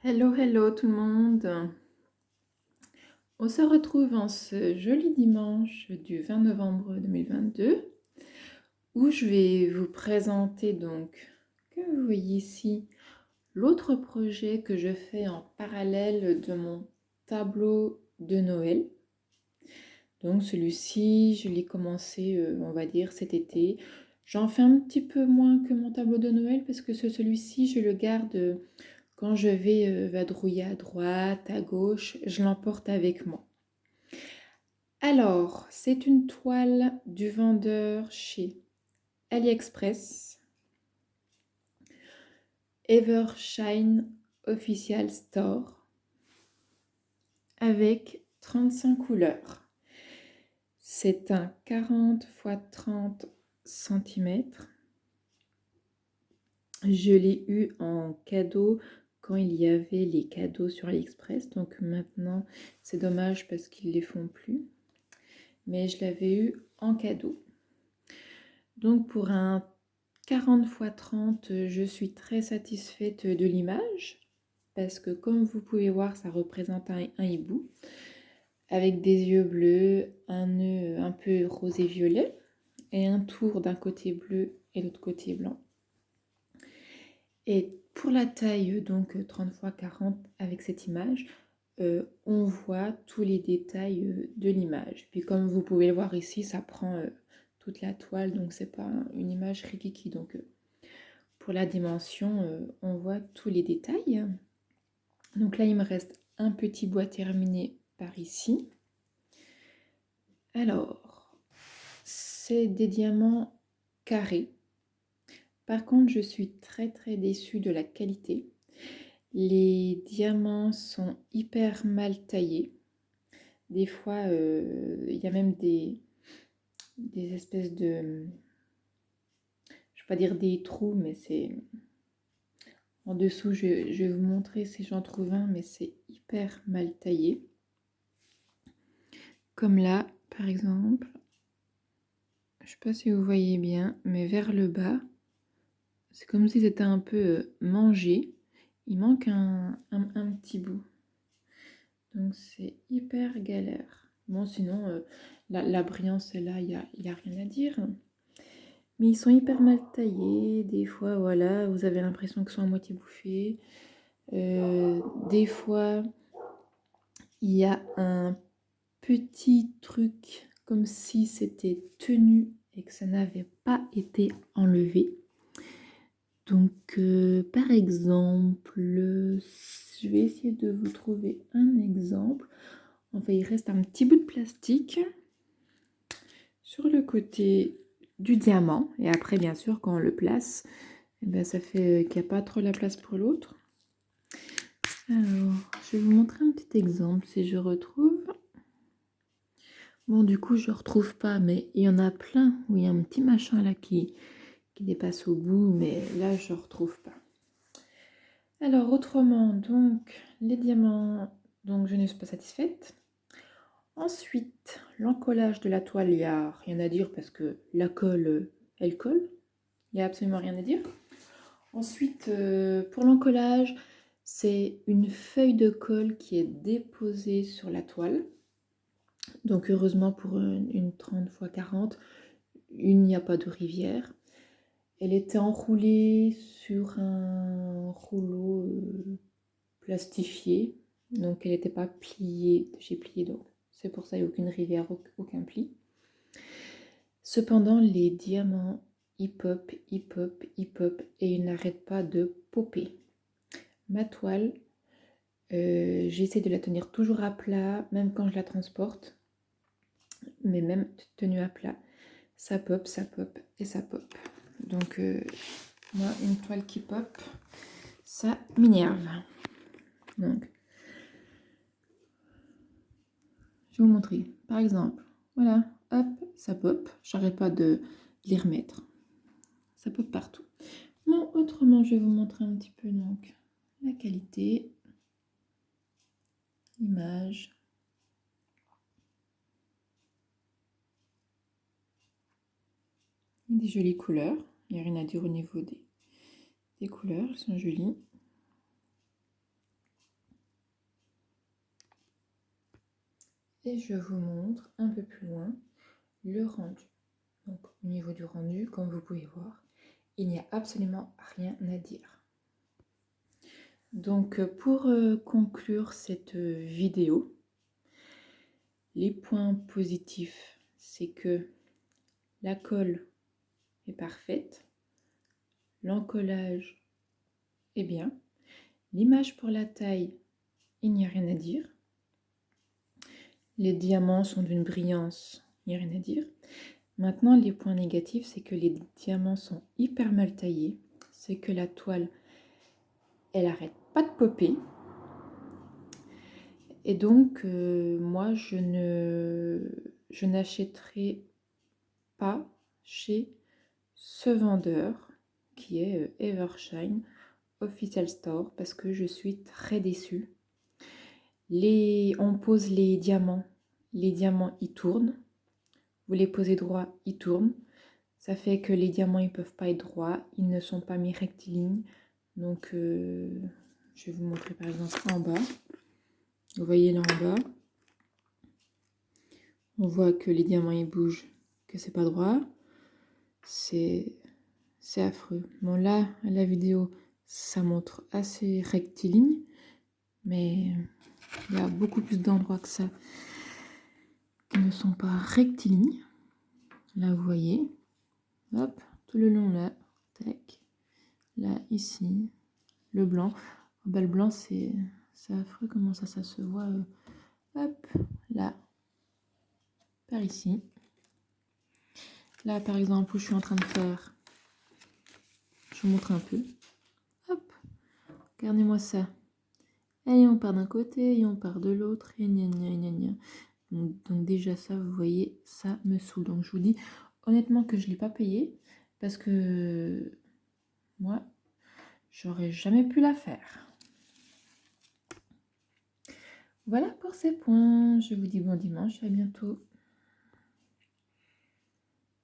Hello, hello tout le monde. On se retrouve en ce joli dimanche du 20 novembre 2022 où je vais vous présenter donc, comme vous voyez ici, l'autre projet que je fais en parallèle de mon tableau de Noël. Donc celui-ci, je l'ai commencé, on va dire, cet été. J'en fais un petit peu moins que mon tableau de Noël parce que celui-ci, je le garde quand je vais vadrouiller à droite, à gauche, je l'emporte avec moi. Alors, c'est une toile du vendeur chez AliExpress, Evershine Official Store, avec 35 couleurs. C'est un 40 x 30 cm. Je l'ai eu en cadeau quand il y avait les cadeaux sur AliExpress. Donc maintenant, c'est dommage parce qu'ils ne les font plus. Mais je l'avais eu en cadeau. Donc pour un 40 x 30, je suis très satisfaite de l'image parce que comme vous pouvez voir, ça représente un hibou avec des yeux bleus, un nœud un peu rosé violet et un tour d'un côté bleu et l'autre côté blanc. Et pour la taille, donc 30 x 40 avec cette image, on voit tous les détails de l'image. Puis comme vous pouvez le voir ici, ça prend toute la toile, donc c'est pas une image rikiki. Donc pour la dimension, on voit tous les détails. Donc là, il me reste un petit bois terminé par ici. Alors, c'est des diamants carrés. Par contre, je suis très déçue de la qualité. Les diamants sont hyper mal taillés. Des fois, il y a même des espèces de... Je ne vais pas dire des trous, mais c'est... En dessous, je vais vous montrer si j'en trouve un, mais c'est hyper mal taillé. Comme là, par exemple. Je ne sais pas si vous voyez bien, mais vers le bas, c'est comme si c'était un peu mangé. Il manque un petit bout. Donc c'est hyper galère. Bon, sinon, la brillance est là, il y a rien à dire. Mais ils sont hyper mal taillés. Des fois, voilà, vous avez l'impression qu'ils sont à moitié bouffés. Des fois, il y a un petit truc comme si c'était tenu et que ça n'avait pas été enlevé. Donc, par exemple, je vais essayer de vous trouver un exemple. Enfin, il reste un petit bout de plastique sur le côté du diamant. Et après, bien sûr, quand on le place, eh ben, ça fait qu'il n'y a pas trop la place pour l'autre. Alors, je vais vous montrer un petit exemple si je retrouve. Bon, du coup, je ne retrouve pas, mais il y en a plein où il y a un petit machin là qui dépasse au bout, mais là, je ne retrouve pas. Alors, autrement, donc, les diamants, donc je ne suis pas satisfaite. Ensuite, l'encollage de la toile, il n'y a rien à dire parce que la colle, elle colle. Il n'y a absolument rien à dire. Ensuite, pour l'encollage, c'est une feuille de colle qui est déposée sur la toile. Donc, heureusement, pour une 30 x 40, il n'y a pas de rivière. Elle était enroulée sur un rouleau plastifié. Donc, elle n'était pas pliée. J'ai plié, donc c'est pour ça qu'il n'y a aucune rivière, aucun pli. Cependant, les diamants, ils pop, ils pop, ils pop et ils n'arrêtent pas de popper. Ma toile, j'essaie de la tenir toujours à plat, même quand je la transporte. Mais même tenue à plat, ça pop et ça pop. Donc, moi, une toile qui pop, ça m'énerve. Donc, je vais vous montrer. Par exemple, voilà, hop, ça pop. J'arrête pas de les remettre. Ça pop partout. Bon, autrement, je vais vous montrer un petit peu donc la qualité, l'image. Il y a des jolies couleurs. Il n'y a rien à dire au niveau des couleurs. Elles sont jolies. Et je vous montre un peu plus loin le rendu. Donc au niveau du rendu, comme vous pouvez voir, il n'y a absolument rien à dire. Donc pour conclure cette vidéo, les points positifs, c'est que la colle est parfaite, l'encollage est bien, l'image pour la taille, il n'y a rien à dire, les diamants sont d'une brillance, il n'y a rien à dire. Maintenant, les points négatifs, c'est que les diamants sont hyper mal taillés, c'est que la toile, elle arrête pas de popper. Et donc, moi, je n'achèterai pas chez ce vendeur qui est Evershine Official Store parce que je suis très déçue. On pose les diamants ils tournent. Vous les posez droit, ils tournent. Ça fait que les diamants ils peuvent pas être droits, ils ne sont pas mis rectilignes. Donc, je vais vous montrer par exemple en bas. Vous voyez là en bas, on voit que les diamants ils bougent, que c'est pas droit. C'est affreux. Bon là, à la vidéo, ça montre assez rectiligne, mais il y a beaucoup plus d'endroits que ça qui ne sont pas rectilignes. Là, vous voyez, hop, tout le long là, tac, là, ici, le blanc. Bah, le blanc, c'est affreux comment ça se voit. Hop, là, par ici. Là, par exemple, où je suis en train de faire, je vous montre un peu. Hop, regardez-moi ça. Et on part d'un côté, et on part de l'autre, et gna gna gna gna. Donc déjà ça, vous voyez, ça me saoule. Donc je vous dis honnêtement que je ne l'ai pas payé, parce que moi, j'aurais jamais pu la faire. Voilà pour ces points. Je vous dis bon dimanche et à bientôt.